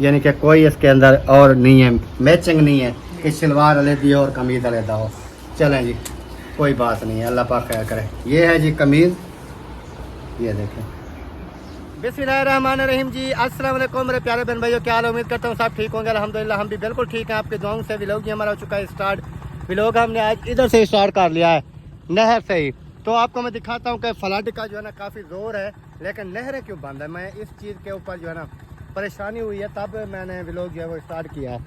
यानी कि कोई इसके अंदर और नहीं है, मैचिंग नहीं है कि शलवार अलहदी हो और कमीज़ अलहदा हो। चलें जी, कोई बात नहीं है, अल्लाह पाक खैर करे। ये है जी कमीज़, ये देखें। बिस्मिल्लाहिर्रहमानिर्रहीम जी, अस्सलाम वालेकुम मेरे प्यारे बहन भाइयों, क्या हाल? उम्मीद करता हूँ सब ठीक होंगे। अल्हम्दुलिल्लाह हम भी बिल्कुल ठीक हैं, आपके दुआओं से। व्लॉग जी हमारा हो चुका है स्टार्ट। व्लॉग हमने आज इधर से स्टार्ट कर लिया है, नहर से ही। तो आपको मैं दिखाता हूँ कि फ्लड का जो है ना काफ़ी ज़ोर है, लेकिन नहरें क्यों बंद है। मैं इस चीज़ के ऊपर जो है ना परेशानी हुई है, तब मैंने व्लॉग जो है वो स्टार्ट किया है।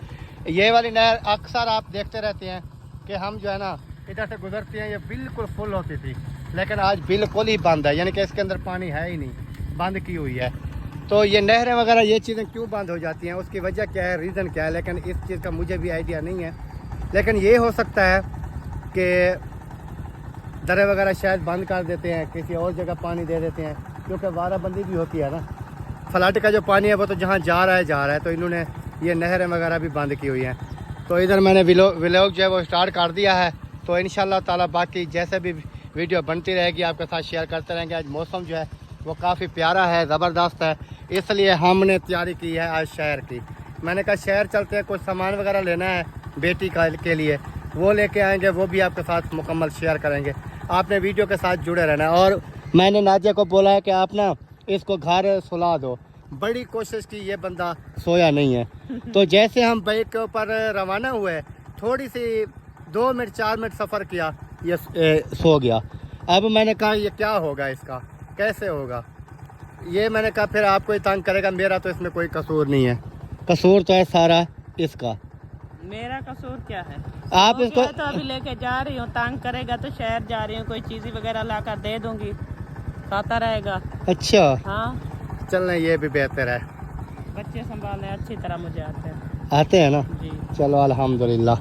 ये वाली नहर अक्सर आप देखते रहते हैं कि हम जो है ना इधर से गुजरते हैं, ये बिल्कुल फुल होती थी, लेकिन आज बिल्कुल ही बंद है, यानी कि इसके अंदर पानी है ही नहीं, बंद की हुई है। तो ये नहरें वगैरह ये चीज़ें क्यों बंद हो जाती हैं, उसकी वजह क्या है, रीज़न क्या है, लेकिन इस चीज़ का मुझे भी आइडिया नहीं है। लेकिन ये हो सकता है कि दरें वगैरह शायद बंद कर देते हैं, किसी और जगह पानी दे देते हैं, क्योंकि वाराबंदी भी होती है ना। फ्लड का जो पानी है वो तो जहाँ जा रहा है, तो इन्होंने ये नहरें वगैरह भी बंद की हुई हैं। तो इधर मैंने व्लॉग जो है वो स्टार्ट कर दिया है। तो इंशाल्लाह ताला बाकी जैसे भी वीडियो बनती रहेगी आपके साथ शेयर करते रहेंगे। आज मौसम जो है वो काफ़ी प्यारा है, ज़बरदस्त है, इसलिए हमने तैयारी की है आज शहर की। मैंने कहा शहर चलते हैं, कुछ सामान वगैरह लेना है बेटी का के लिए, वो लेके आएंगे, वो भी आपके साथ मुकम्मल शेयर करेंगे। आपने वीडियो के साथ जुड़े रहना है। और मैंने नाजिया को बोला है कि आप ना इसको घर सुला दो, बड़ी कोशिश की, ये बंदा सोया नहीं है। तो जैसे हम बाइक के ऊपर रवाना हुए, थोड़ी सी 2 मिनट 4 मिनट सफ़र किया, ये सो गया। अब मैंने कहा ये क्या होगा, इसका कैसे होगा। ये मैंने कहा फिर आपको ही तंग करेगा, मेरा तो इसमें कोई कसूर नहीं है, कसूर तो है सारा इसका। मेरा कसूर क्या है? आप इसको तो अभी लेके जा रही हूँ, तंग करेगा तो शहर जा रही हूँ, कोई चीज़ वगैरह ला कर दे दूंगी, खाता रहेगा। अच्छा, हाँ चलना ये भी बेहतर है। बच्चे संभालने अच्छी तरह मुझे आते हैं ना जी। चलो अल्हम्दुलिल्लाह।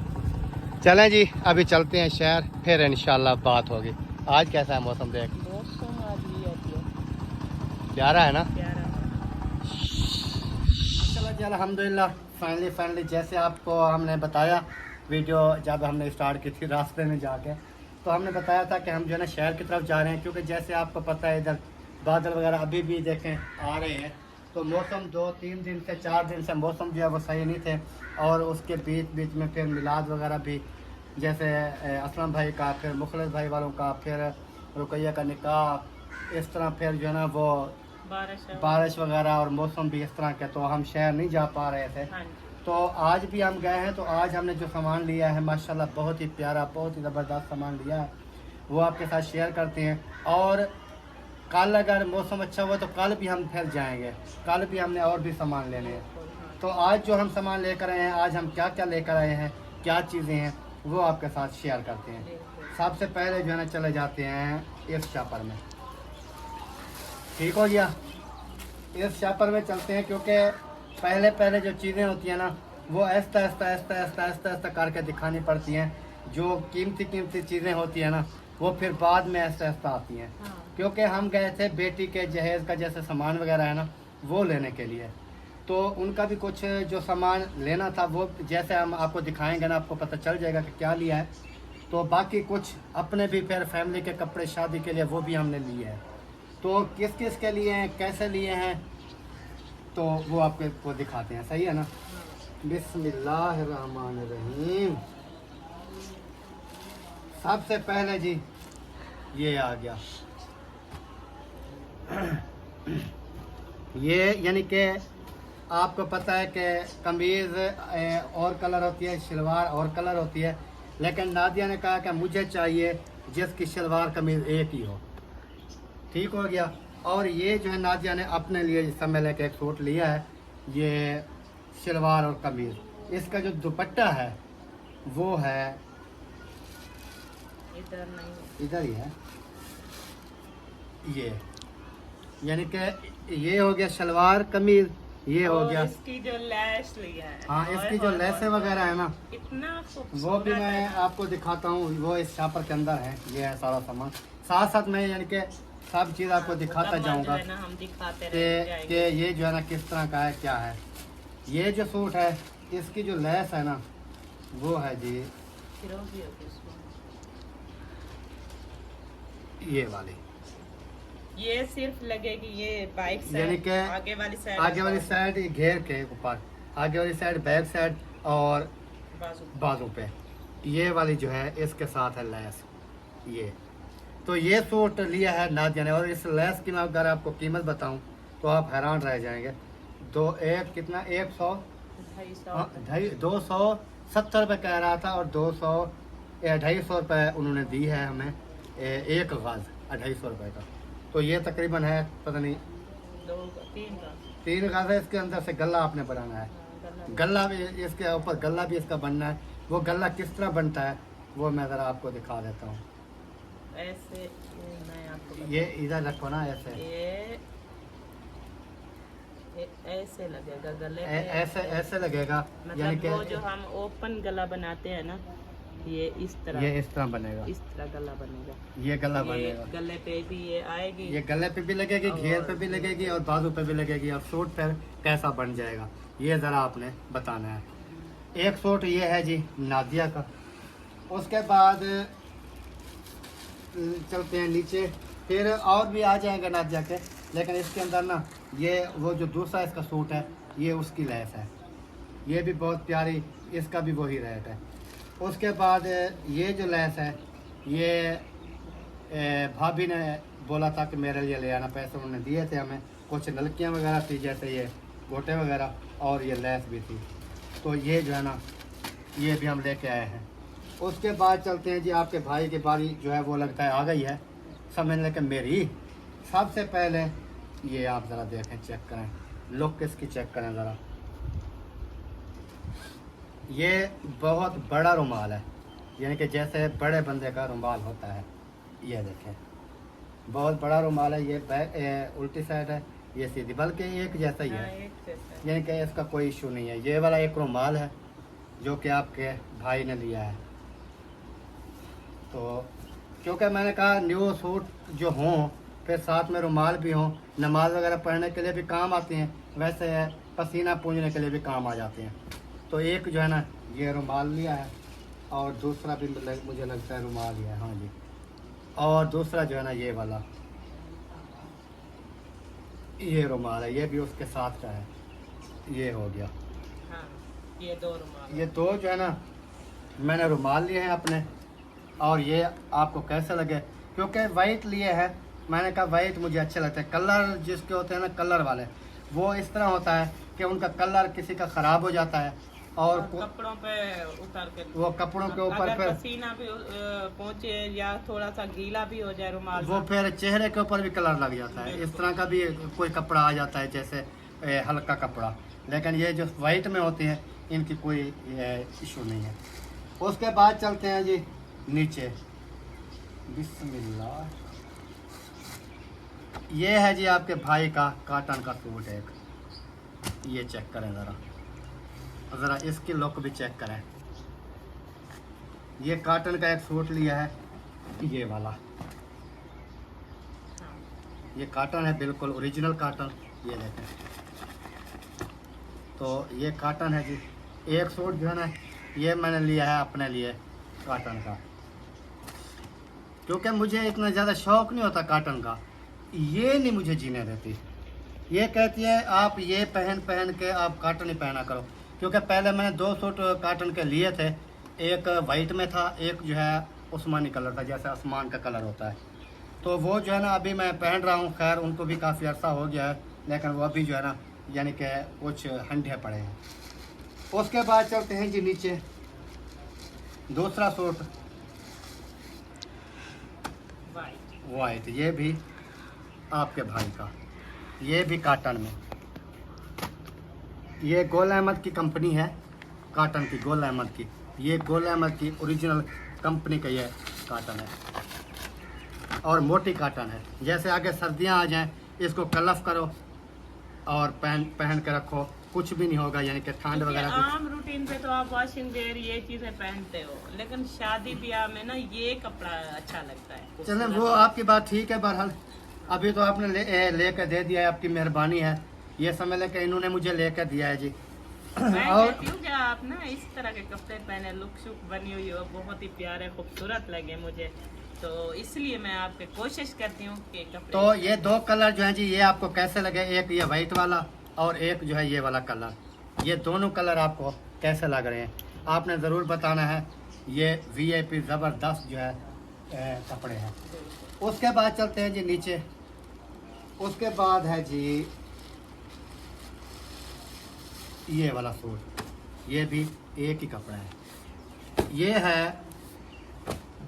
चलें जी, अभी चलते हैं शहर, फिर इंशाल्लाह बात होगी। आज कैसा है मौसम देख? मौसम आज भी है प्यारा है ना। प्यारा। चलो जी अल्हम्दुलिल्लाह, फाइनली जैसे आपको हमने बताया, वीडियो जब हमने स्टार्ट की थी रास्ते में जाके, तो हमने बताया था कि हम जो है ना शहर की तरफ जा रहे हैं, क्योंकि जैसे आपको पता है इधर बादल वगैरह अभी भी देखें आ रहे हैं। तो मौसम 2-3 दिन से 4 दिन से मौसम जो है वो सही नहीं थे, और उसके बीच में फिर मिलाद वगैरह भी, जैसे असलम भाई का, फिर मुखलिस भाई वालों का, फिर रुकैया का निकाह, इस तरह फिर जो है ना वो बारिश वगैरह और मौसम भी इस तरह के, तो हम शहर नहीं जा पा रहे थे। तो आज भी हम गए हैं, तो आज हमने जो सामान लिया है माशाल्लाह बहुत ही प्यारा, बहुत ही ज़बरदस्त सामान लिया है, वो आपके साथ शेयर करते हैं। और कल अगर मौसम अच्छा हुआ तो कल भी हम फिर जाएंगे, कल भी हमने और भी सामान लेने हैं। तो आज जो हम सामान लेकर आए हैं, आज हम क्या क्या लेकर आए हैं, क्या चीज़ें हैं, वो आपके साथ शेयर करते हैं। सबसे पहले जो है ना चले जाते हैं इस शापर में, ठीक हो गया, इस शापर में चलते हैं, क्योंकि पहले जो चीज़ें होती हैं ना वो ऐसा करके दिखानी पड़ती हैं। जो कीमती चीज़ें होती हैं ना वो फिर बाद में ऐसा आती हैं। क्योंकि हम गए थे बेटी के जहेज़ का जैसे सामान वगैरह है ना वो लेने के लिए, तो उनका भी कुछ जो सामान लेना था वो जैसे हम आपको दिखाएंगे ना आपको पता चल जाएगा कि क्या लिया है। तो बाकी कुछ अपने भी फिर फैमिली के कपड़े शादी के लिए वो भी हमने लिए हैं। तो किस किस के लिए हैं, कैसे लिए हैं, तो वो आपको दिखाते हैं, सही है ना। बिस्मिल्लाहिर्रहमानिर्रहीम। सबसे पहले जी ये आ गया, ये यानी कि आपको पता है कि कमीज़ और कलर होती है, शलवार और कलर होती है, लेकिन नादिया ने कहा कि मुझे चाहिए जिसकी शलवार कमीज़ एक ही हो, ठीक हो गया। और ये जो है नादिया ने अपने लिए समय लेके एक सूट लिया है, ये शलवार और कमीज़। इसका जो दुपट्टा है वो है इधर नहीं, इधर ही है, ये यानी कि ये हो गया शलवार कमीज़, ये हो गया इसकी जो लैस लिया है। हाँ, इसकी जो लेसें वगैरह है ना इतना वो भी मैं आपको दिखाता हूँ, वो इस शापर के अंदर है, ये है सारा सामान। साथ साथ मैं यानी कि सब चीज़ आपको दिखाता जाऊँगा कि ये जो है ना किस तरह का है, क्या है। ये जो सूट है इसकी जो लेस है ना वो है जी ये वाली, ये सिर्फ लगेगी ये बाइक यानी कि आगे वाली साइड ये घेर के ऊपर, आगे वाली साइड, बैक साइड और बाजू बाजू पे ये वाली जो है इसके साथ है लैस। ये तो ये सूट लिया है नादिया ने, और इस लैस की मैं अगर आपको कीमत बताऊं तो आप हैरान रह जाएंगे। कितना 100 270 रुपये कह रहा था, और 250 रुपये उन्होंने दी है हमें एक गज 250 रुपये का। तो ये तकरीबन है पता नहीं 3 गज है। इसके अंदर से गला आपने बनाना है, गला भी इसके ऊपर गला भी इसका बनना है। वो गला किस तरह बनता है वो मैं ज़रा आपको दिखा देता हूँ। ऐसे मैं आपको ये इधर रखो ना, ऐसे ऐसे लगेगा गले पे। ऐसे लगेगा, यानी मतलब कि वो जो हम ओपन गला बनाते हैं ना, ये इस तरह बनेगा, इस तरह गला बनेगा। ये गला ये बनेगा। गले पे भी ये आएगी, ये गले पे भी लगेगी, घेर पे भी लगेगी और बाजू पे भी लगेगी। और सूट फिर कैसा बन जाएगा ये ज़रा आपने बताना है। एक सूट ये है जी नादिया का। उसके बाद चलते हैं नीचे, फिर और भी आ जाएंगे नादिया के, लेकिन इसके अंदर ना ये वो जो दूसरा इसका सूट है ये उसकी लैस है, ये भी बहुत प्यारी, इसका भी वही रेट है। उसके बाद ये जो लैस है ये भाभी ने बोला था कि मेरे लिए ले आना, पैसे उन्होंने दिए थे हमें। कुछ नलकियाँ वगैरह थी, जैसे ये गोटे वगैरह, और ये लैस भी थी। तो ये जो है ना ये भी हम लेके आए हैं। उसके बाद चलते हैं जी, आपके भाई की बारी जो है वो लगता है आ गई है, समझ लें कि मेरी। सबसे पहले ये आप ज़रा देखें, चेक करें, लुक इसकी चेक करें ज़रा। ये बहुत बड़ा रुमाल है, यानी कि जैसे बड़े बंदे का रुमाल होता है। ये देखें बहुत बड़ा रुमाल है। ये उल्टी साइड है, ये सीधी, बल्कि एक जैसा ही है, यानी कि इसका कोई इशू नहीं है। ये वाला एक रुमाल है जो कि आपके भाई ने लिया है। तो क्योंकि मैंने कहा न्यू सूट जो हों फिर साथ में रुमाल भी हों, नमाज वगैरह पढ़ने के लिए भी काम आते हैं, वैसे पसीना पूंजने के लिए भी काम आ जाते हैं। तो एक जो है ना ये रुमाल लिया है, और दूसरा भी मुझे लगता है रुमाल लिया है, हाँ जी। और दूसरा जो है ना ये वाला ये रुमाल है, ये भी उसके साथ का है। ये हो गया। हाँ, ये दो रुमाल, ये दो जो है ना मैंने रुमाल लिए हैं अपने। और ये आपको कैसे लगे, क्योंकि वाइट लिए हैं, मैंने कहा वाइट मुझे अच्छे लगते हैं। कलर जिसके होते हैं ना कलर वाले, वो इस तरह होता है कि उनका कलर किसी का ख़राब हो जाता है, और कपड़ों पे उतार के, वो कपड़ों के ऊपर अगर फिर पसीना भी पहुंचे या थोड़ा सा गीला भी हो जाए रुमाल, वो फिर चेहरे के ऊपर भी कलर लग जाता है। इस तरह का भी कोई कपड़ा आ जाता है, जैसे हल्का कपड़ा। लेकिन ये जो वाइट में होती हैं इनकी कोई इशू नहीं है। उसके बाद चलते हैं जी नीचे, बिस्मिल्लाह। ये है जी आपके भाई का कॉटन का सूट एक, ये चेक करें ज़रा, ज़रा इसकी लुक भी चेक करें। ये कॉटन का एक सूट लिया है, ये वाला, ये कॉटन है, बिल्कुल ओरिजिनल कॉटन। ये देखें, तो ये कॉटन है जी। एक सूट जो है ना ये मैंने लिया है अपने लिए कॉटन का, क्योंकि मुझे इतना ज़्यादा शौक़ नहीं होता कॉटन का। ये नहीं मुझे जीने देती, ये कहती है आप ये पहन के आप कॉटन ही पहना करो। क्योंकि पहले मैंने 2 सूट कॉटन के लिए थे, एक वाइट में था, एक जो है उस्मानी कलर था, जैसे आसमान का कलर होता है। तो वो जो है ना अभी मैं पहन रहा हूँ, खैर उनको भी काफ़ी अर्सा हो गया है, लेकिन वो अभी जो है ना यानी कि कुछ हंडे पड़े हैं। उसके बाद चलते हैं जी नीचे, दूसरा सूट वाइट, ये भी आपके भाई का, ये भी कॉटन में। ये गोल अहमद की कंपनी है, कॉटन की, गोल अहमद की। ये गोल अहमद की ओरिजिनल कंपनी का ये कॉटन है, और मोटी कॉटन है। जैसे आगे सर्दियां आ जाएं, इसको कलफ करो और पहन के रखो, कुछ भी नहीं होगा, यानी कि ठंड वगैरह। आम रूटीन पे तो आप वॉशिंग वेयर ये चीजें पहनते हो, लेकिन शादी ब्याह में ना ये कपड़ा अच्छा लगता है। चलें, वो आपकी बात ठीक है। बहरहाल अभी तो आपने लेकर दे दिया है, आपकी मेहरबानी है। ये समझ लें कि इन्होंने मुझे लेकर दिया है जी। मैं और कहती हूँ कि आप ना इस तरह के कपड़े पहने, लुक शुक बनी हुई हो, बहुत ही प्यारे खूबसूरत लगे मुझे, तो इसलिए मैं आपके कोशिश करती हूँ कि कपड़े। तो ये 2 कलर जो हैं जी, ये आपको कैसे लगे? एक ये वाइट वाला और एक जो है ये वाला कलर। ये दोनों कलर आपको कैसे लग रहे हैं आपने ज़रूर बताना है। ये VIP ज़बरदस्त जो है कपड़े हैं। उसके बाद चलते हैं जी नीचे। उसके बाद है जी ये वाला सूट, ये भी एक ही कपड़ा है। ये है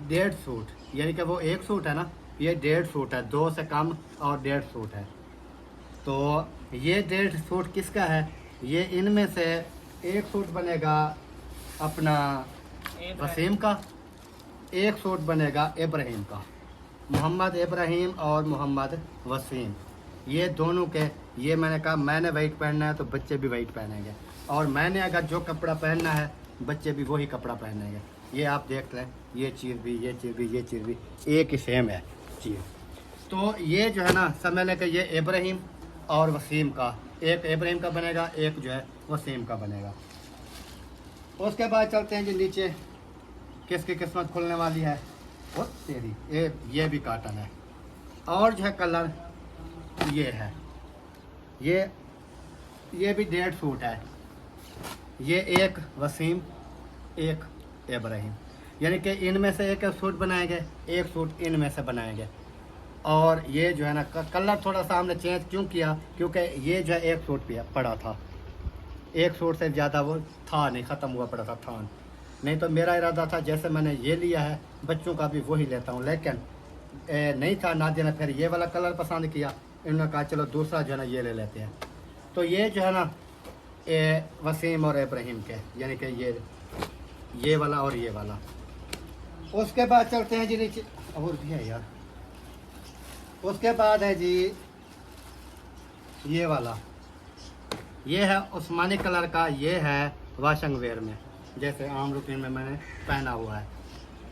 1.5 सूट, यानी कि वो एक सूट है ना, ये 1.5 सूट है, 2 से कम और 1.5 सूट है। तो ये 1.5 सूट किसका है? ये इनमें से एक सूट बनेगा अपना वसीम का, एक सूट बनेगा इब्राहिम का। मोहम्मद इब्राहिम और मोहम्मद वसीम, ये दोनों के, ये मैंने कहा मैंने वाइट पहनना है तो बच्चे भी वाइट पहनेंगे, और मैंने अगर जो कपड़ा पहनना है बच्चे भी वही कपड़ा पहनेंगे। ये आप देख लें, ये चीज़ भी, ये चीज़ भी, ये चीज़ भी एक ही सेम है चीज़। तो ये जो है ना समझ लें कि ये इब्राहिम और वसीम का, एक इब्राहिम का बनेगा, एक जो है वसीम का बनेगा। उसके बाद चलते हैं जी नीचे, किसकी किस्मत खुलने वाली है वो तेरी। ये भी काटन है, और जो है कलर ये है, ये भी 1.5 सूट है। ये एक वसीम, एक इब्राहिम, यानी कि इनमें से एक सूट बनाएंगे, एक सूट इनमें से बनाएंगे। और ये जो है ना कलर थोड़ा सा हमने चेंज क्यों किया, क्योंकि ये जो है एक सूट पे पड़ा था, एक सूट से ज़्यादा वो था नहीं, ख़त्म हुआ पड़ा था नहीं तो मेरा इरादा था जैसे मैंने ये लिया है बच्चों का भी वही लेता हूँ, लेकिन नहीं था। नादिया ने फिर ये वाला कलर पसंद किया, इन्होंने कहा चलो दूसरा जो है ना ये ले लेते हैं। तो ये जो है ना वसीम और इब्राहिम के, यानी कि ये वाला और ये वाला। उसके बाद चलते हैं जी नीचे, और भी है यार। उसके बाद है जी ये वाला, ये है उस्मानी कलर का, ये है वाशंग वेयर में, जैसे आम रूटीन में मैंने पहना हुआ है।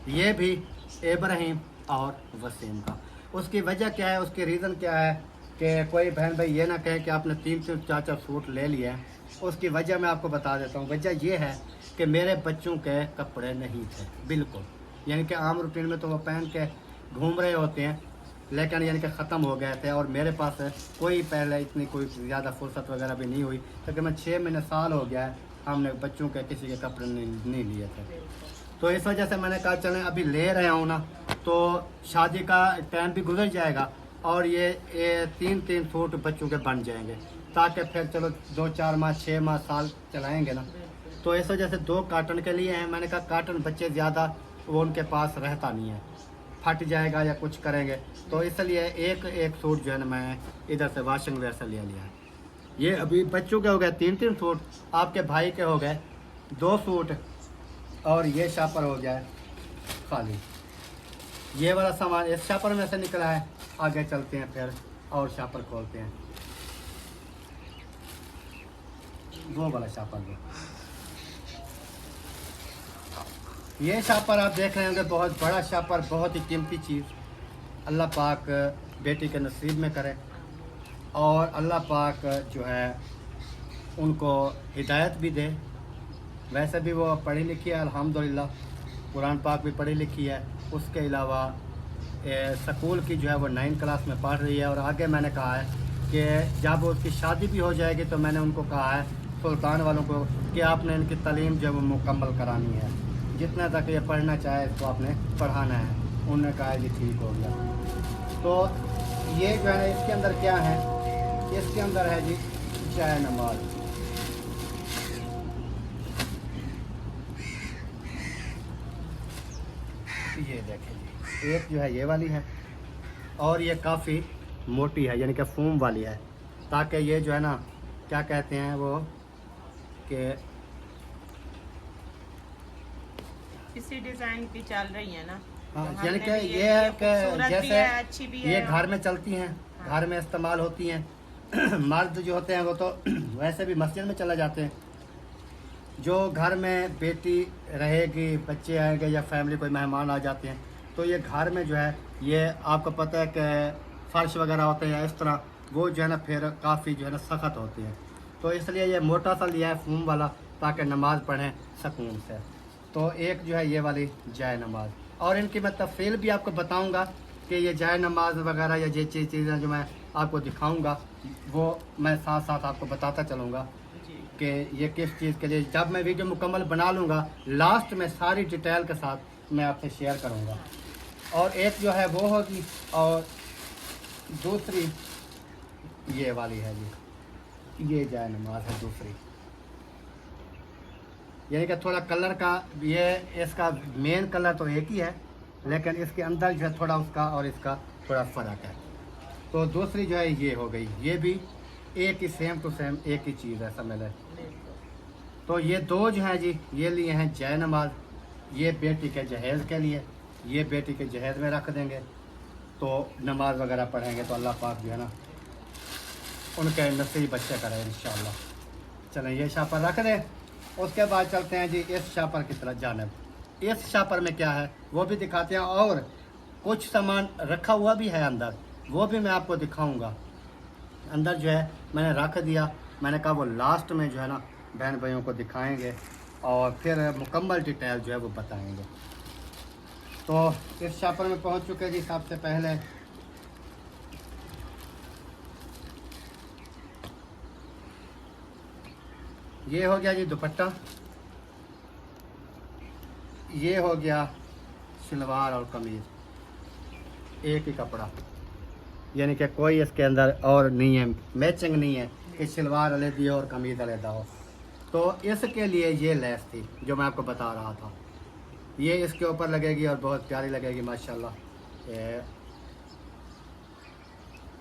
ये भी इब्राहिम और वसीम का। उसकी वजह क्या है, उसकी रीज़न क्या है कि कोई बहन भाई ये ना कहे कि आपने 3 4 सूट ले लिए हैं। उसकी वजह मैं आपको बता देता हूँ। वजह ये है कि मेरे बच्चों के कपड़े नहीं थे बिल्कुल, यानी कि आम रूटीन में तो वो पहन के घूम रहे होते हैं, लेकिन यानी कि ख़त्म हो गए थे। और मेरे पास कोई पहले इतनी कोई ज़्यादा फुर्सत वगैरह भी नहीं हुई, क्योंकि मैं 6 महीने साल हो गया है हमने बच्चों के किसी के कपड़े नहीं लिए थे। तो इस वजह से मैंने कहा चलें अभी ले रहे हूँ ना, तो शादी का टाइम भी गुजर जाएगा और ये 3 सूट बच्चों के बन जाएंगे, ताकि फिर चलो 2 4 माह 6 माह साल चलाएँगे ना। तो इस वजह से 2 काटन के लिए हैं। मैंने कहा काटन बच्चे ज़्यादा वो उनके पास रहता नहीं है, फट जाएगा या कुछ करेंगे, तो इसलिए एक सूट जो है ना मैं इधर से वाशिंग वेयर से ले लिया है। ये अभी बच्चों के हो गए 3 सूट, आपके भाई के हो गए 2 सूट, और ये शापर हो गया है खाली। ये वाला सामान इस शापर में से निकला है। आगे चलते हैं फिर और शापर खोलते हैं, वो वाला शापर दो। ये शापर आप देख रहे होंगे, बहुत बड़ा शापर, बहुत ही कीमती चीज़। अल्लाह पाक बेटी के नसीब में करे, और अल्लाह पाक जो है उनको हिदायत भी दे। वैसे भी वो पढ़ी लिखी है अल्हम्दुलिल्लाह, कुरान पाक भी पढ़ी लिखी है। उसके अलावा स्कूल की जो है वो 9th क्लास में पढ़ रही है। और आगे मैंने कहा है कि जब उसकी शादी भी हो जाएगी तो मैंने उनको कहा है सुल्तान वालों को कि आपने इनकी तालीम जो है वो मुकम्मल करानी है, जितना तक ये पढ़ना चाहे इसको आपने पढ़ाना है। उन्होंने कहा जी ठीक हो गया। तो ये जो है इसके अंदर क्या है, इसके अंदर है जी चाय नमाज। ये देखें जी, एक जो है ये वाली है, और ये काफ़ी मोटी है, यानी कि फोम वाली है, ताकि ये जो है ना क्या कहते हैं वो कि इसी डिज़ाइन की चल रही है ना। हाँ, तो यानी हमने कि भी ये है कि जैसे अच्छी भी है, ये घर में चलती हैं, हाँ। घर में इस्तेमाल होती हैं। मर्द जो होते हैं वो तो वैसे भी मस्जिद में चले जाते हैं। जो घर में बेटी रहेगी, बच्चे आएंगे या फैमिली कोई मेहमान आ जाते हैं, तो ये घर में जो है ये आपको पता है कि फर्श वगैरह होते हैं इस तरह, वो जो है ना फिर काफ़ी जो है ना सख्त होती हैं। तो इसलिए ये मोटा सा लिया है फोम वाला, ताकि नमाज़ पढ़ें सुकून से। तो एक जो है ये वाली जाए नमाज, और इनकी मैं तफसील भी आपको बताऊंगा कि ये जाए नमाज वगैरह या ये चीज़ें जो मैं आपको दिखाऊंगा वो मैं साथ साथ आपको बताता चलूँगा। जी। कि ये किस चीज़ के लिए। जब मैं वीडियो मुकम्मल बना लूँगा लास्ट में सारी डिटेल के साथ मैं आपसे शेयर करूँगा। और एक जो है वो होगी, और दूसरी ये वाली है जी, ये जाए नमाज है दूसरी। यानी कि थोड़ा कलर का ये, इसका मेन कलर तो एक ही है, लेकिन इसके अंदर जो है थोड़ा उसका और इसका थोड़ा फ़र्क है। तो दूसरी जो है ये हो गई, ये भी एक ही सेम टू सेम एक ही चीज़ है, समझ लें। तो ये दो जो है जी, ये लिए हैं जय नमाज, ये बेटी के जहेज़ के लिए, ये बेटी के जहेज़ में रख देंगे तो नमाज वगैरह पढ़ेंगे तो अल्लाह पाक जो है ना उनके नसीब बच्चे करे इंशाअल्लाह। चलें ये शापर रख दें। उसके बाद चलते हैं जी इस शापर की तरफ जानिब। इस शापर में क्या है वो भी दिखाते हैं, और कुछ सामान रखा हुआ भी है अंदर, वो भी मैं आपको दिखाऊंगा। अंदर जो है मैंने रख दिया, मैंने कहा वो लास्ट में जो है ना बहन भाइयों को दिखाएंगे और फिर मुकम्मल डिटेल जो है वो बताएंगे। तो इस शापर में पहुंच चुके जी। सबसे पहले ये हो गया जी दुपट्टा, ये हो गया शलवार और कमीज़, एक ही कपड़ा, यानी कि कोई इसके अंदर और नहीं है, मैचिंग नहीं है कि शलवार अलग हो और कमीज़ अलग हो। तो इसके लिए ये लेस थी जो मैं आपको बता रहा था, ये इसके ऊपर लगेगी और बहुत प्यारी लगेगी माशाल्लाह।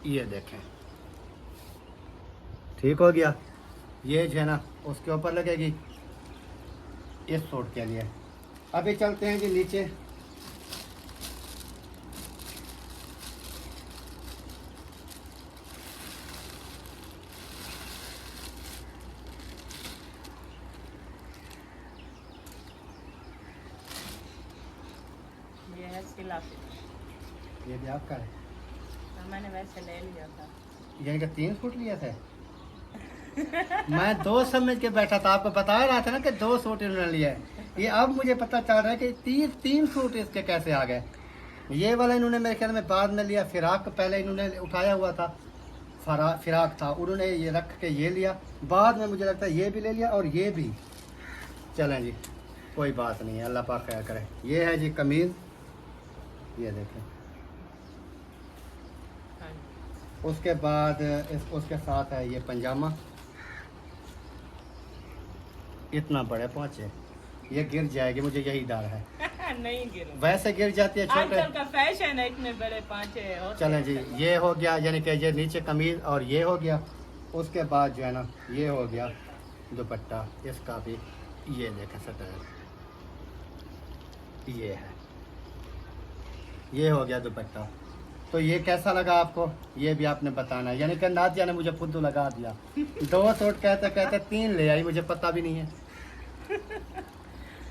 ये देखें, ठीक हो गया। ये जो है ना उसके ऊपर लगेगी इस सूट के लिए। अभी चलते हैं जी नीचे। ये है सिलाफी, ये भी आपका है? तो मैंने वैसे ले लिया था। यानी कि 3 सूट लिए थे? मैं 2 समझ के बैठा था, आपको बता रहा था ना कि 2 सूट इन्होंने लिए हैं। ये अब मुझे पता चल रहा है कि 3 सूट इसके कैसे आ गए। ये वाला इन्होंने मेरे ख्याल में बाद में लिया, फिराक पहले इन्होंने उठाया हुआ था, फिराक था, उन्होंने ये रख के ये लिया, बाद में मुझे लगता है ये भी ले लिया और ये भी। चलें जी कोई बात नहीं है, अल्लाह पाक खैर करे। ये है जी कमीज़, ये देखें। उसके बाद उसके साथ है ये पंजामा, इतना बड़े पहुँचे, ये गिर जाएगी, मुझे यही डर है। नहीं गिरो, वैसे गिर जाती है छोटे। आजकल का फैशन है, इतने बड़े पांचे होते चलें जी, ये हो गया, यानी कि ये नीचे कमीज और ये हो गया। उसके बाद जो है ना ये हो गया दुपट्टा, इसका भी ये देखें सटर, ये है, ये हो गया दुपट्टा। तो ये कैसा लगा आपको, ये भी आपने बताना है। यानी कि नादिया ने मुझे फुद्दू लगा दिया, 2 सूट कहते कहते 3 ले आई, मुझे पता भी नहीं है।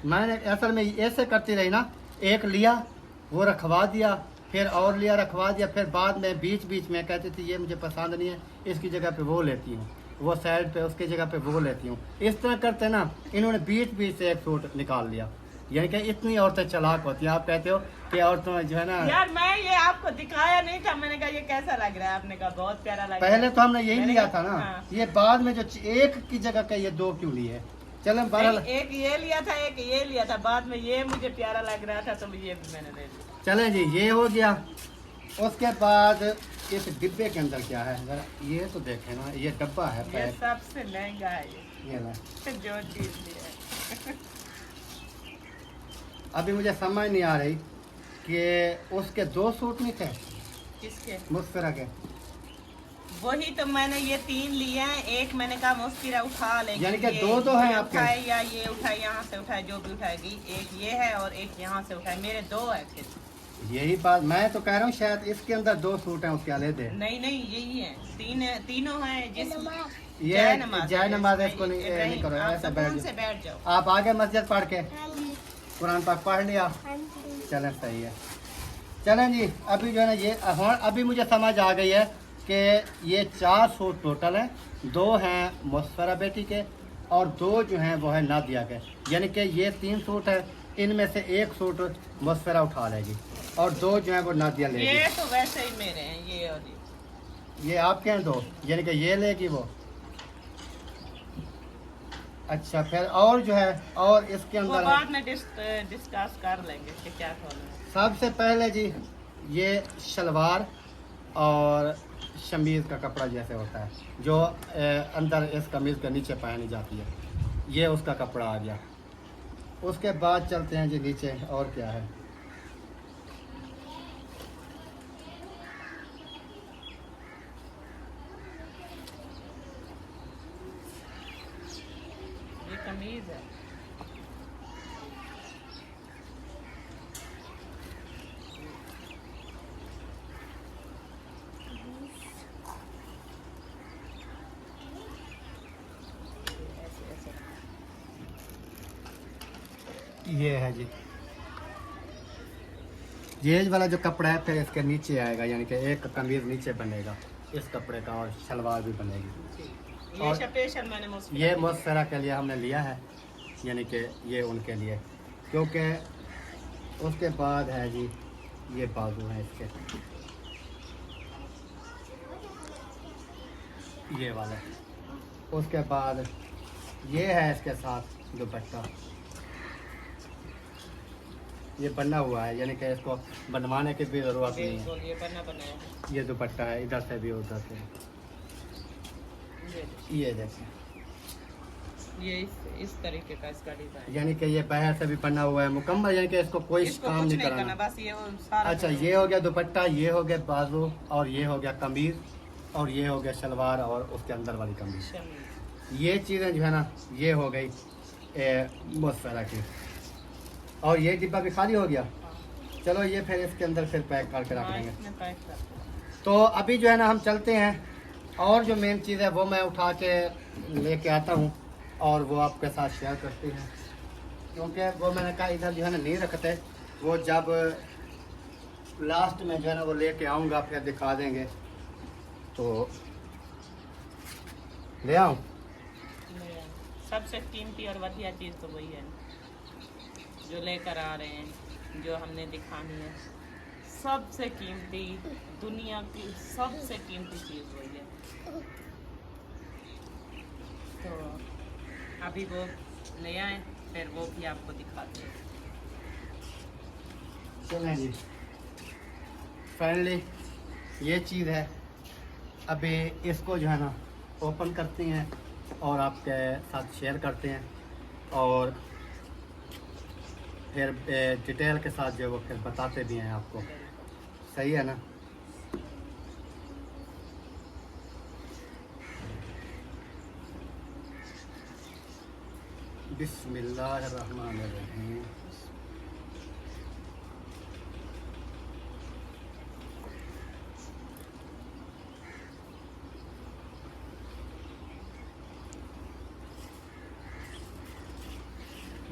मैंने असल में ऐसे करती रही ना, एक लिया वो रखवा दिया, फिर और लिया रखवा दिया, फिर बाद में बीच बीच में कहती थी ये मुझे पसंद नहीं है, इसकी जगह पे वो लेती हूँ, वो साइड पे उसकी जगह पे वो लेती हूँ। इस तरह करते ना इन्होंने बीच बीच से एक सूट निकाल लिया। यानी कि इतनी औरतें चालाक होती हैं। आप कहते हो कि औरतों में जो है ना, यार मैं ये आपको दिखाया नहीं था, मैंने कहा ये कैसा लग रहा है, आपने कहा बहुत प्यारा लग रहा है। पहले तो हमने यही लिया था ना, हाँ। ये बाद में जो एक की जगह का ये 2 क्यों लिए। चलो बहरहाल एक ये लिया था, एक ये लिया था, बाद में ये मुझे प्यारा लग रहा था तो ये भी मैंने ले लिया। चले जी, ये हो गया। उसके बाद इस डिब्बे के अंदर क्या है जरा ये तो देखें ना, ये डब्बा है ये पैक, सबसे महंगा है ये ना। जो चीज लिया है। अभी मुझे समझ नहीं आ रही कि उसके 2 सूट नहीं थे किसके? मुस्फिरा के, वही तो मैंने ये 3 लिए हैं, एक मैंने कहा मुस्किरा उठा लेगी, यानी कि ये 2 तो हैं ये आपके। उठाए या ये उठाए, यहाँ से उठाए, जो भी उठाएगी, एक ये है और एक यहाँ से उठाए, मेरे 2 है। फिर यही बात मैं तो कह रहा हूँ, शायद इसके अंदर 2 सूट हैं उसके अलग है। नहीं नहीं यही है, तीनों हैं। जिस ये जय नमाज है, इसको नहीं करो, ऐसा बैठ जाओ। आप आगे मस्जिद पढ़ के कुरान पाक पढ़ लिया, चलें सही है। चलें जी, अभी जो है ना ये अभी मुझे समझ आ गई है कि ये 4 सूट टोटल हैं, 2 हैं मुस्फरा बेटी के और 2 जो हैं वो है नादिया के। यानी कि ये 3 सूट है, इनमें से 1 सूट मुस्फरा उठा लेगी और 2 जो हैं वो नादिया लेगी। ये तो वैसे ही मेरे हैं, ये और ये। ये आपके हैं 2, यानी कि ये लेगी वो। अच्छा, फिर और जो है, और इसके वो अंदर बाद में डिस्कस कर लेंगे कि क्या खोलना है। सबसे पहले जी ये शलवार और शमीज़ का कपड़ा जैसे होता है, जो अंदर इस कमीज़ के नीचे पहनी जाती है, ये उसका कपड़ा आ गया। उसके बाद चलते हैं जी नीचे, और क्या है। ये कमीज है। ऐसे ऐसे ये है जी, ये वाला जो कपड़ा है फिर इसके नीचे आएगा, यानी कि एक कमीज़ नीचे बनेगा इस कपड़े का, और शलवार भी बनेगी। ये और स्पेशल मैंने मुझसे ये मौसरा के लिए हमने लिया है, यानी कि ये उनके लिए, क्योंकि उसके बाद है जी ये बाजू है इसके, ये वाला। उसके बाद ये है इसके साथ दुपट्टा, ये बना हुआ है, यानी कि इसको बनवाने की भी ज़रूरत नहीं है। बिल्कुल ये बना बनाया है। ये दुपट्टा है, इधर से भी उधर से। ये देखिए, ये इस तरीके का इसका डिजाइन। यानी कि ये बाहर से भी बना हुआ है मुकम्मल, यानी कि इसको कोई इसको काम कुछ नहीं नहीं करना, कराना। बस ये वो सारा अच्छा, ये हो गया दुपट्टा, ये हो गया बाजू, और ये हो गया कमीज, और ये हो गया शलवार और उसके अंदर वाली कमीज। शमीज। ये चीज़ें जो है ना, ये हो गई मुसफरा की। और ये डिब्बा भी खाली हो गया। चलो ये फिर इसके अंदर फिर पैक करके रख हाँ, देंगे। इसमें पैक कर दो। तो अभी जो है ना हम चलते हैं, और जो मेन चीज़ है वो मैं उठा के लेके आता हूँ और वो आपके साथ शेयर करते हैं, क्योंकि वो मैंने कहा इधर जो है ना नहीं रखते, वो जब लास्ट में जो है ना वो लेके आऊँगा फिर दिखा देंगे। तो ले आऊँ? ले सबसे कीमती और बढ़िया चीज़ तो वही है जो लेकर आ रहे हैं, जो हमने दिखानी है। सबसे कीमती, दुनिया की सबसे कीमती चीज़ वही है। तो अभी वो ले आए, फिर वो भी आपको दिखाते हैं। चलें जी, फाइनली ये चीज़ है। अभी इसको जो है ना ओपन करते हैं और आपके साथ शेयर करते हैं, और फिर डिटेल के साथ जो है वो फिर बताते भी हैं आपको। सही है ना? बिस्मिल्लाहिर्रहमानिर्रहीम।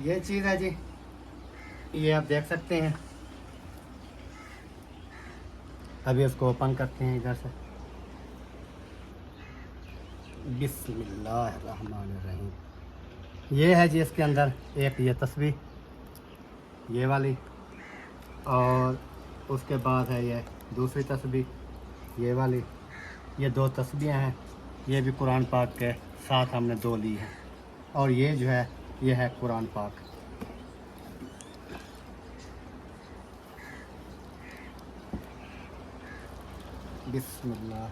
ये चीज़ है जी, ये आप देख सकते हैं। अभी इसको ओपन करते हैं इधर से। बिस्मिल्लाहिर्रहमानिर्रहीम। ये है जी इसके अंदर एक ये तस्वीर, ये वाली, और उसके बाद है ये दूसरी तस्वीर, ये वाली। ये दो तस्वीरें हैं, ये भी कुरान पाक के साथ हमने दो ली हैं, और ये जो है ये है कुरान पाक। बिस्मिल्लाह।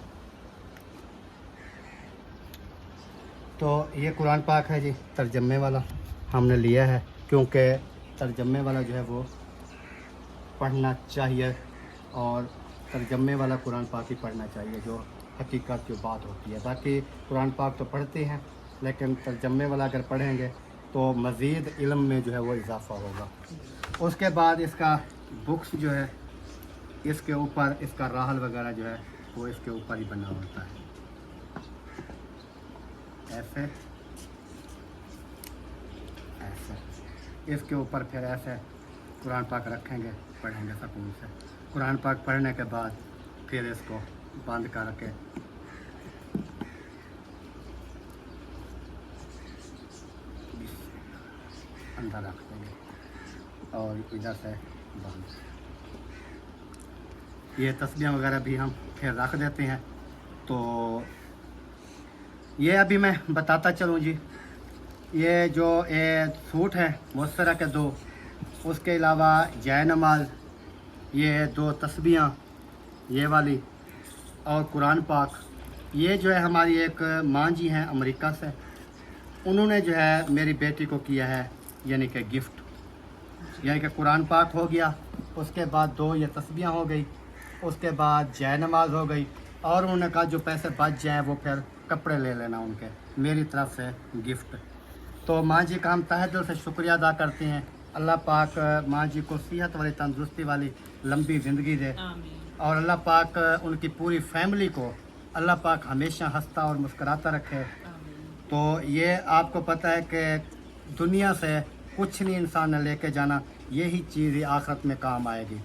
तो ये कुरान पाक है जी, तर्जमे वाला हमने लिया है, क्योंकि तर्जमे वाला जो है वो पढ़ना चाहिए, और तर्जमे वाला कुरान पाक ही पढ़ना चाहिए, जो हकीकत जो बात होती है। बाकी कुरान पाक तो पढ़ते हैं, लेकिन तर्जमे वाला अगर पढ़ेंगे तो मज़ीद इल्म में जो है वो इजाफ़ा होगा। उसके बाद इसका बुक्स जो है, इसके ऊपर इसका राहल वगैरह जो है वो इसके ऊपर ही बना होता है, ऐसे ऐसे। इसके ऊपर फिर ऐसे कुरान पाक रखेंगे, पढ़ेंगे सुकून से। कुरान पाक पढ़ने के बाद फिर इसको बंद करके अंदर रख देंगे, और इधर से बंद। ये तस्बीहें वगैरह भी हम फिर रख देते हैं। तो ये अभी मैं बताता चलूँ जी, ये जो सूट है मुसरा के 2, उसके अलावा जय नमाज, ये 2 तस्बीहां ये वाली, और कुरान पाक। ये जो है हमारी एक माँ जी हैं अमेरिका से, उन्होंने जो है मेरी बेटी को किया है यानी कि गिफ्ट, यानी कि कुरान पाक हो गया, उसके बाद 2 ये तस्बीहां हो गई, उसके बाद जय नमाज हो गई, और उन्होंने कहा जो पैसे बच जाएँ वो फिर कपड़े ले लेना उनके, मेरी तरफ से गिफ्ट। तो माँ जी का हम तहे दिल से शुक्रिया अदा करते हैं। अल्लाह पाक माँ जी को सेहत वाली, तंदुरुस्ती वाली, लंबी ज़िंदगी दे, और अल्लाह पाक उनकी पूरी फैमिली को अल्लाह पाक हमेशा हंसता और मुस्कराता रखे। तो ये आपको पता है कि दुनिया से कुछ नहीं इंसान ने लेके जाना, यही चीज़ ही आखिरत में काम आएगी।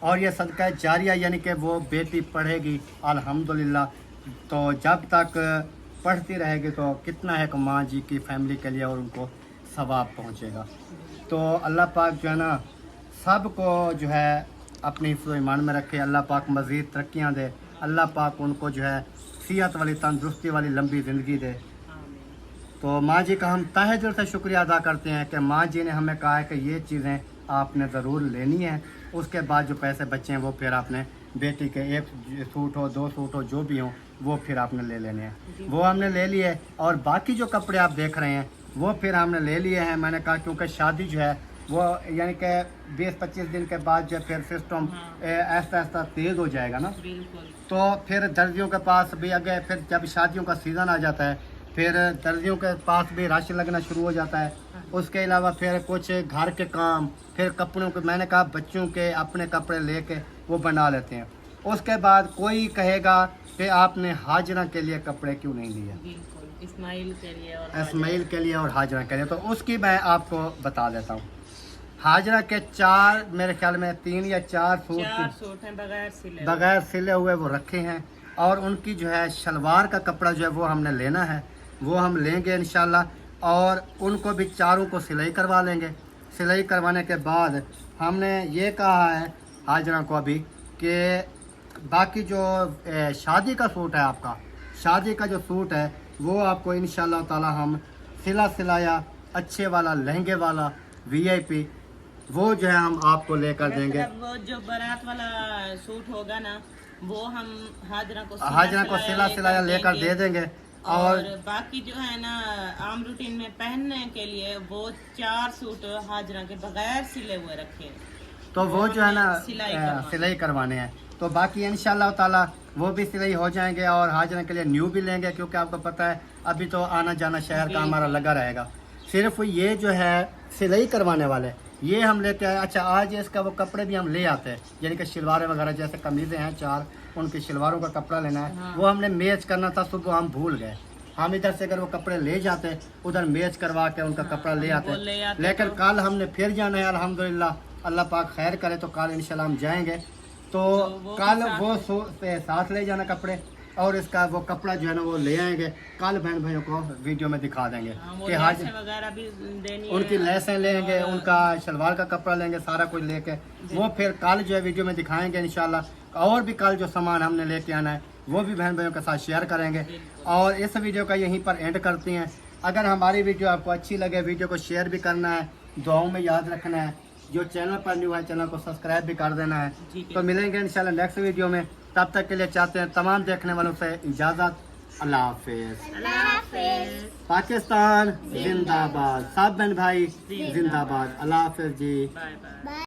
और ये सदका जारिया, यानी कि वो बेटी पढ़ेगी अल्हम्दुलिल्लाह, तो जब तक पढ़ती रहेगी तो कितना है कि माँ जी की फैमिली के लिए और उनको सवाब पहुँचेगा। तो अल्लाह पाक जो है ना सबको जो है अपनी हिफ्ज़ ईमान में रखे, अल्लाह पाक मज़ीद तरक्कियाँ दे, अल्लाह पाक उनको जो है सेहत वाली, तंदुरुस्ती वाली, लंबी ज़िंदगी दे। तो माँ जी का हम तहे दिल से शुक्रिया अदा करते हैं कि माँ जी ने हमें कहा है कि ये चीज़ें आपने ज़रूर लेनी है, उसके बाद जो पैसे बचे हैं वो फिर आपने बेटी के 1 सूट हो, 2 सूट हो, जो भी हो वो फिर आपने ले लेने हैं। वो हमने ले लिए, और बाकी जो कपड़े आप देख रहे हैं वो फिर हमने ले लिए हैं। मैंने कहा क्योंकि शादी जो है वो यानी कि 20-25 दिन के बाद जो फिर सिस्टम ऐसा ऐसा तेज़ हो जाएगा ना, तो फिर दर्जियों के पास भी अगर फिर जब शादियों का सीज़न आ जाता है फिर दर्जियों के पास भी रश लगना शुरू हो जाता है। उसके अलावा फिर कुछ घर के काम, फिर कपड़ों के, मैंने कहा बच्चों के अपने कपड़े लेके वो बना लेते हैं। उसके बाद कोई कहेगा कि आपने हाजरा के लिए कपड़े क्यों नहीं लिए, इस्माइल के लिए और हाजरा के लिए, तो उसकी मैं आपको बता देता हूँ। हाजरा के 4 मेरे ख्याल में 3 या 4 सूट हैं बगैर सिले हुए वो रखे हैं, और उनकी जो है शलवार का कपड़ा जो है वो हमने लेना है, वो हम लेंगे इंशाल्लाह, और उनको भी चारों को सिलाई करवा लेंगे। सिलाई करवाने के बाद हमने ये कहा है हाजरा को अभी कि बाकी जो शादी का सूट है, आपका शादी का जो सूट है वो आपको इंशाल्लाह ताला हम सिलाया अच्छे वाला, लहंगे वाला, VIP, वो जो है हम आपको लेकर देंगे। वो जो बारात वाला सूट होगा ना वो हम हाजरा को सिलाया लेकर दे देंगे, और बाकी जो है ना आम रूटीन में पहनने के लिए वो 4 सूट हाजरा के बगैर सिले हुए रखे हैं, तो वो जो है ना सिलाई करवाने हैं। तो बाकी इंशाल्लाह ताला वो भी सिलाई हो जाएंगे, और हाजरा के लिए न्यू भी लेंगे, क्योंकि आपको पता है अभी तो आना जाना शहर का हमारा लगा रहेगा। सिर्फ ये जो है सिलाई करवाने वाले ये हम लेते हैं। अच्छा, आज इसका वो कपड़े भी हम ले आते हैं, यानी कि शलवारें वगैरह, जैसे कमीज़ें हैं 4, उनकी शलवारों का कपड़ा लेना है। वो हमने मैच करना था, सुबह हम भूल गए। हम इधर से अगर वो कपड़े ले जाते उधर मैच करवा के उनका कपड़ा ले आते, लेकिन कल हमने फिर जाना है अल्हम्दुलिल्लाह, अल्लाह पाक खैर करे तो कल इंशाल्लाह हम जाएंगे। तो कल वो साथ ले जाना कपड़े, और इसका वो कपड़ा जो है ना वो ले आएंगे। कल बहन भाइयों को वीडियो में दिखा देंगे कि हाज उनकी लेसें लेंगे, उनका शलवार का कपड़ा लेंगे, सारा कुछ लेके वो फिर कल जो है वीडियो में दिखाएंगे इंशाल्लाह। और भी कल जो सामान हमने लेके आना है वो भी बहन भाइयों के साथ शेयर करेंगे। और इस वीडियो का यहीं पर एंड करते हैं। अगर हमारी वीडियो आपको अच्छी लगे, वीडियो को शेयर भी करना है, दुआओं में याद रखना है। जो चैनल पर न्यू है चैनल को सब्सक्राइब भी कर देना है। तो मिलेंगे इंशाल्लाह नेक्स्ट वीडियो में, तब तक के लिए चाहते हैं तमाम देखने वालों से इजाज़त। अल्लाह हाफिज़। पाकिस्तान जिंदाबाद, सब बहन भाई जिंदाबाद। अल्लाह हाफिज़ जी।